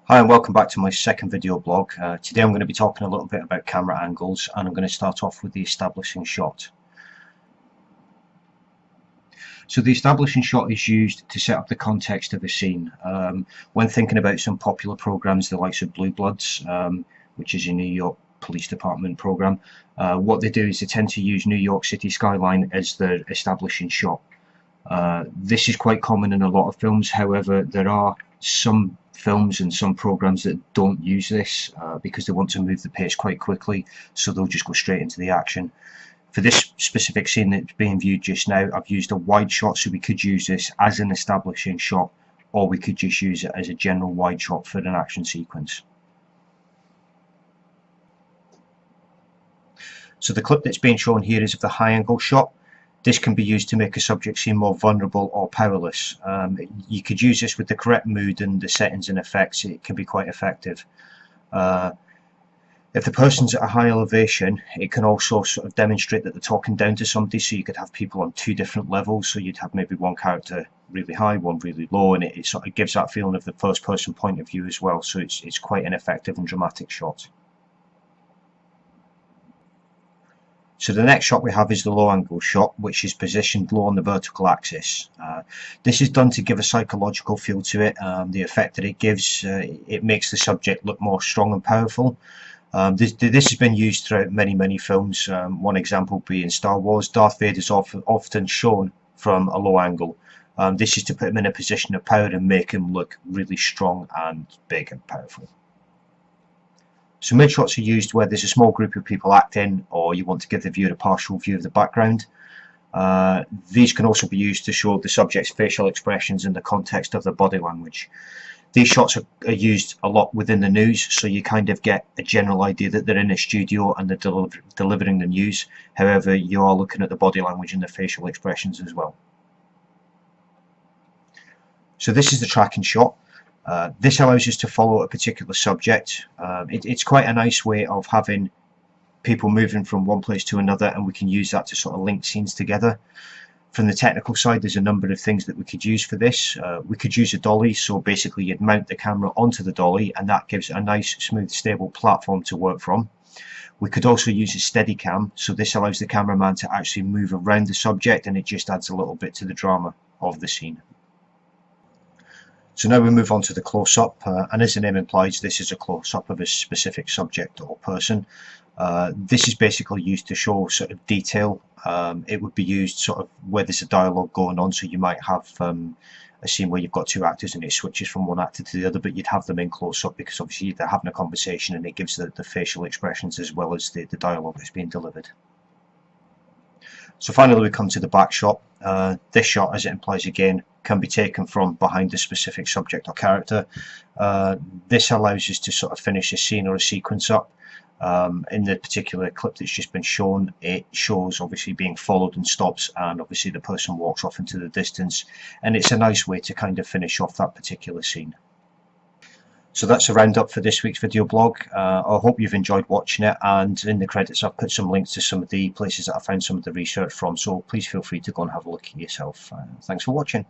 Hi and welcome back to my second video blog. Today I'm going to be talking a little bit about camera angles, and I'm going to start off with the establishing shot. So the establishing shot is used to set up the context of a scene. When thinking about some popular programs, the likes of Blue Bloods, which is a New York Police Department program, what they do is they tend to use New York City skyline as their establishing shot. This is quite common in a lot of films. However, there are some films and some programs that don't use this because they want to move the pace quite quickly, so they'll just go straight into the action. For this specific scene that's being viewed just now, I've used a wide shot, so we could use this as an establishing shot, or we could just use it as a general wide shot for an action sequence. So the clip that's being shown here is of the high angle shot. This can be used to make a subject seem more vulnerable or powerless. You could use this with the correct mood and the settings and effects. It can be quite effective. If the person's at a high elevation, it can also sort of demonstrate that they're talking down to somebody, so you could have people on two different levels. So you'd have maybe one character really high, one really low, and it sort of gives that feeling of the first person point of view as well. So it's quite an effective and dramatic shot. So the next shot we have is the low angle shot, which is positioned low on the vertical axis. This is done to give a psychological feel to it. The effect that it gives, it makes the subject look more strong and powerful. This has been used throughout many films. One example being Star Wars. Darth Vader is often shown from a low angle. This is to put him in a position of power and make him look really strong and big and powerful. So mid shots are used where there's a small group of people acting, or you want to give the viewer a partial view of the background. These can also be used to show the subject's facial expressions in the context of their body language. These shots are used a lot within the news, so you kind of get a general idea that they're in a studio and they're delivering the news. However, you are looking at the body language and the facial expressions as well. So this is the tracking shot. This allows us to follow a particular subject. It's quite a nice way of having people moving from one place to another, and we can use that to sort of link scenes together. From the technical side, there's a number of things that we could use for this. We could use a dolly, so basically you'd mount the camera onto the dolly, and that gives a nice, smooth, stable platform to work from. We could also use a Steadicam, so this allows the cameraman to actually move around the subject, and it just adds a little bit to the drama of the scene. So now we move on to the close-up, and as the name implies, this is a close-up of a specific subject or person. This is basically used to show sort of detail. It would be used sort of where there's a dialogue going on, so you might have a scene where you've got two actors and it switches from one actor to the other, but you'd have them in close-up because obviously they're having a conversation and it gives the facial expressions as well as the dialogue that's being delivered. So finally we come to the back shot. This shot, as it implies again, can be taken from behind a specific subject or character. This allows us to sort of finish a scene or a sequence up. In the particular clip that's just been shown, it shows obviously being followed and stops, and obviously the person walks off into the distance, and it's a nice way to kind of finish off that particular scene. So that's a roundup for this week's video blog. I hope you've enjoyed watching it, and in the credits I've put some links to some of the places that I found some of the research from, so please feel free to go and have a look at yourself. Thanks for watching.